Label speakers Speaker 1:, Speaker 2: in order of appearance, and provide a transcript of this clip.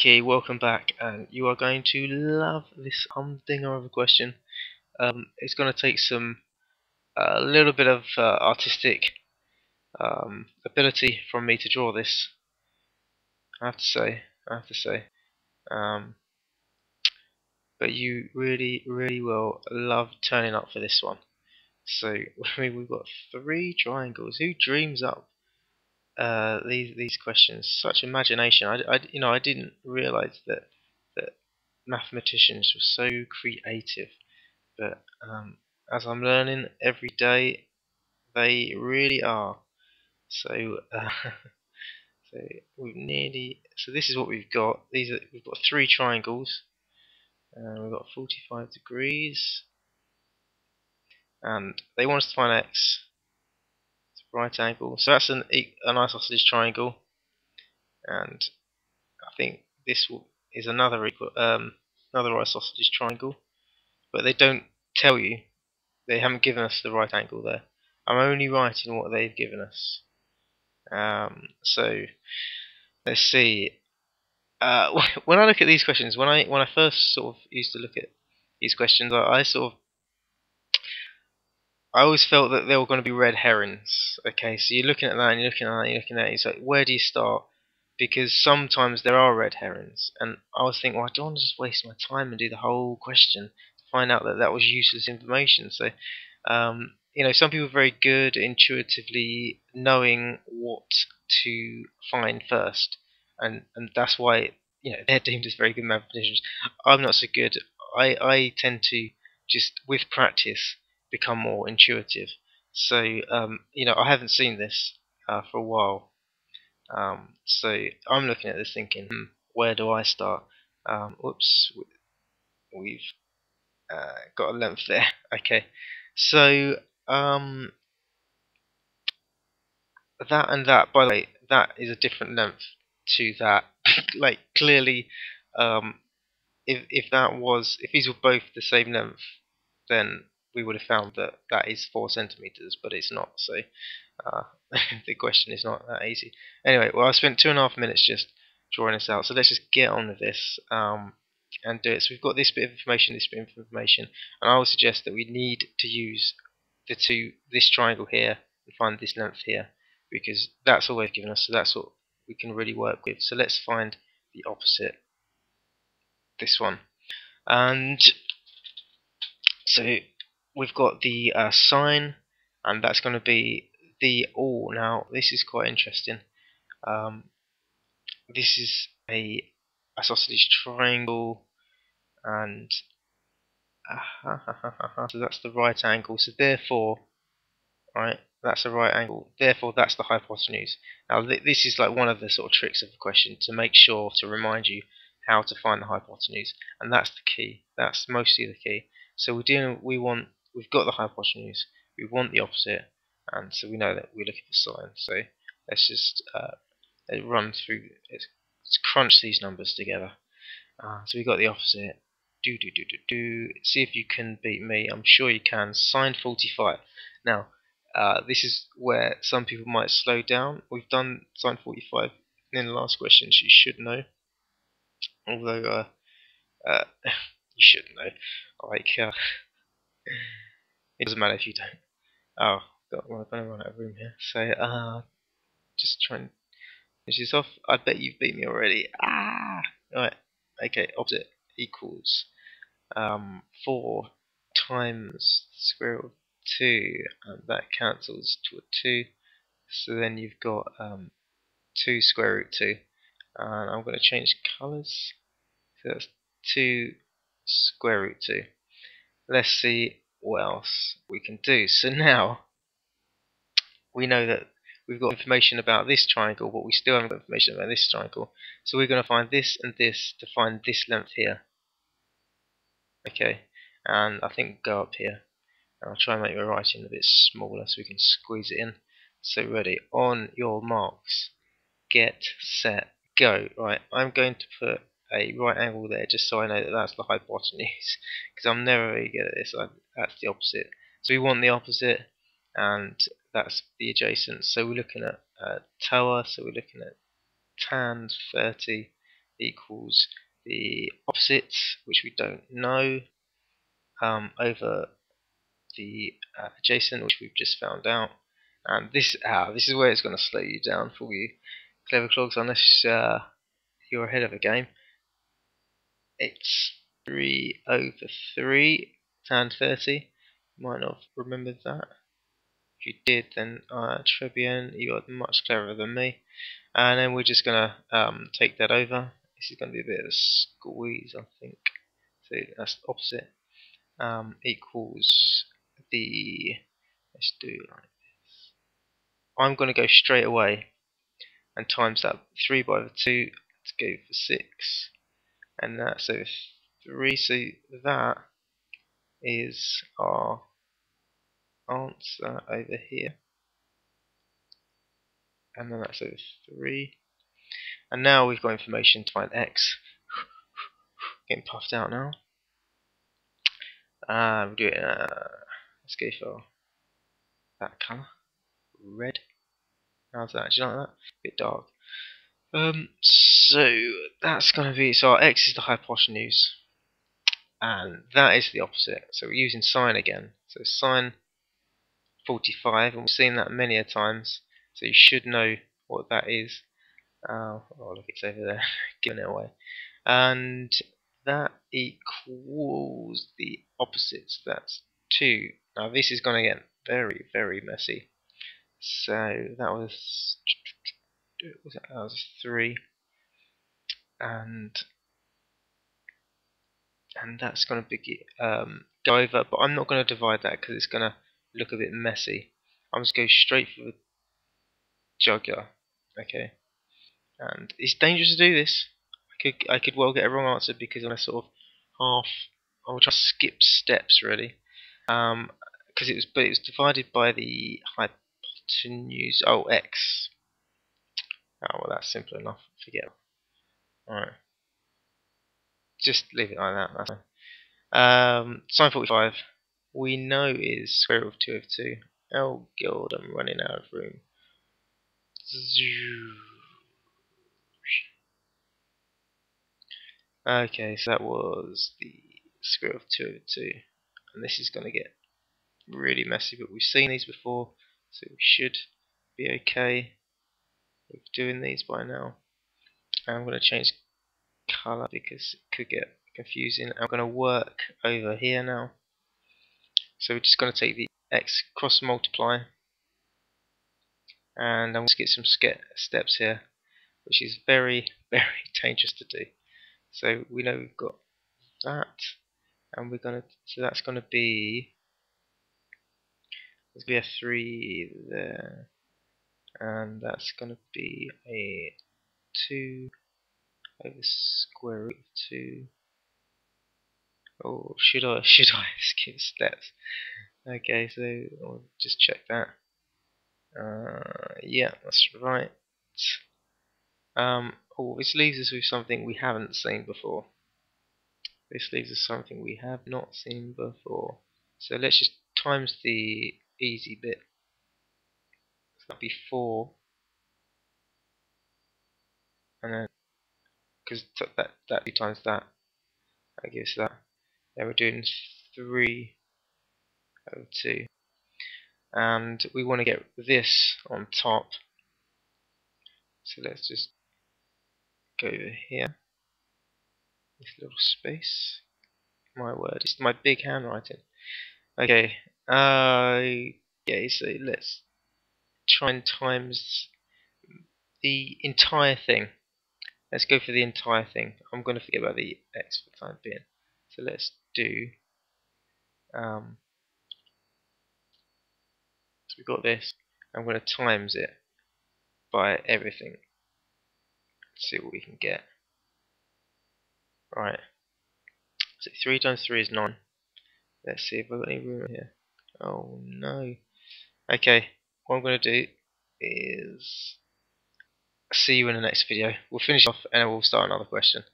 Speaker 1: Okay, welcome back, and you are going to love this humdinger of a question. It's going to take a little bit of artistic ability from me to draw this. I have to say, um, but you really, really will love turning up for this one. So we've got three triangles. Who dreams up these questions? Such imagination. I didn't realize that mathematicians were so creative. But as I'm learning every day, they really are. So, so So this is what we've got. We've got three triangles. We've got 45 degrees, and they want us to find x. It's a right angle. So that's an isosceles triangle, and I think is another isosceles triangle. But they don't tell you. They haven't given us the right angle there. I'm only writing what they've given us. So let's see. When I look at these questions, when I first sort of used to look at these questions, I always felt that they were going to be red herrings. Okay, so you're looking at that, and you're looking at that, and you're looking at it. It's like, where do you start? Because sometimes there are red herrings, and I was thinking, well, I don't want to just waste my time and do the whole question to find out that that was useless information. So, some people are very good at intuitively knowing what to find first, and that's why they're deemed as very good mathematicians. I'm not so good. I tend to just with practice become more intuitive. So I haven't seen this for a while. So I'm looking at this thinking, where do I start? Whoops, we've got a length there. Okay, so that and that. By the way, that is a different length to that. Like clearly, if these were both the same length, then we would have found that that is 4 centimeters, but it's not. So the question is not that easy. Anyway, well, I spent 2.5 minutes just drawing this out. So let's just get on with this and do it. So we've got this bit of information, this bit of information, and I would suggest that we need to use this triangle here and find this length here, because that's all they've given us. So that's what we can really work with. So let's find the opposite, this one. And so we've got the sine, and that's going to be the now this is quite interesting. This is a isosceles triangle, and so that's the right angle. So therefore, right, that's the right angle. Therefore, that's the hypotenuse. Now this is like one of the sort of tricks of the question to make sure to remind you how to find the hypotenuse, and that's the key. That's mostly the key. So we've got the hypotenuse, we want the opposite, and so we know that we're looking for sine. So let's just let's crunch these numbers together. So we got the opposite. See if you can beat me. I'm sure you can. Sine 45. Now, this is where some people might slow down. We've done sine 45 in the last question, so you should know. Although, you should know. Like, it doesn't matter if you don't. Oh, I'm going to run out of room here. So, just try and finish this off. I bet you've beat me already. Right. Okay, opposite equals 4 times the square root of 2, and that cancels to a 2. So then you've got 2 square root 2, and I'm going to change colours. So that's 2 square root 2. Let's see what else we can do. So now we know that we've got information about this triangle, but we still haven't got information about this triangle. So we're going to find this and this to find this length here. Okay, and I think we'll go up here. I'll try and make my writing a bit smaller so we can squeeze it in. So ready, on your marks, get, set, go. Right, I'm going to put a right angle there just so I know that that's the hypotenuse, because I'm never really good at this. That's the opposite. So we want the opposite, and that's the adjacent. So we're looking at TOA, so we're looking at tan 30, equals the opposites, which we don't know, over the adjacent, which we've just found out. And this is where it's going to slow you down for you clever clogs, unless you're ahead of the game. It's 3 over 3 tan 30. Might not have remembered that. If you did, then Trebian, you are much cleverer than me. And then we're just going to take that over. This is going to be a bit of a squeeze, I think. So that's the opposite. Equals the, let's do it like this. I'm going to go straight away and times that 3 by the 2 to go for 6. And that's over 3. So that is our answer over here. And then that's over 3. And now we've got information to find x. Getting puffed out now. We'll do it. Let's go for that colour, red. How's that? Do you like that? A bit dark. So that's going to be, so our x is the hypotenuse, and that is the opposite. So we're using sine again. So sine 45, and we've seen that many a times. So you should know what that is. Oh look, it's over there, giving it away. And that equals the opposites. That's 2. Now this is going to get very, very messy. So that was 3, and that's going to be go over. But I'm not going to divide that because it's going to look a bit messy. I'm just going to go straight for the jugular. Okay, and it's dangerous to do this. I could well get a wrong answer because I'm sort of I will try to skip steps really, because it was divided by the hypotenuse. Oh, x. Oh well, that's simple enough. Forget it. Alright, just leave it like that. That's fine. Sine 45 we know is square root of 2 over 2. Oh god, I'm running out of room. Okay, so that was the square root of 2 over 2. And this is going to get really messy, but we've seen these before, so we should be okay with doing these by now. And I'm going to change colour because it could get confusing. I'm going to work over here now. So we're just going to take the x, cross multiply, and I'm going to get some steps here, which is very, very dangerous to do. So we know we've got that, and we're going to, so that's going to be, there's going to be a 3 there, and that's going to be a 2 over square root of 2. Oh, should I skip steps? Okay, so I'll just check that. Yeah, that's right. Oh, this leaves us with something we haven't seen before. This leaves us something we have not seen before. So let's just times the easy bit. So that'll be 4, and then because that times that gives that. Then we're doing 3 over 2, and we want to get this on top. So let's just go over here. This little space. My word, it's my big handwriting. Okay, so let's try and times the entire thing. Let's go for the entire thing. I'm going to forget about the x for the time being. So let's do, so we've got this. I'm going to times it by everything. Let's see what we can get. Right. So 3 times 3 is 9. Let's see if I've got any room here. Oh no. Okay, what I'm going to do is see you in the next video. We'll finish off and we'll start another question.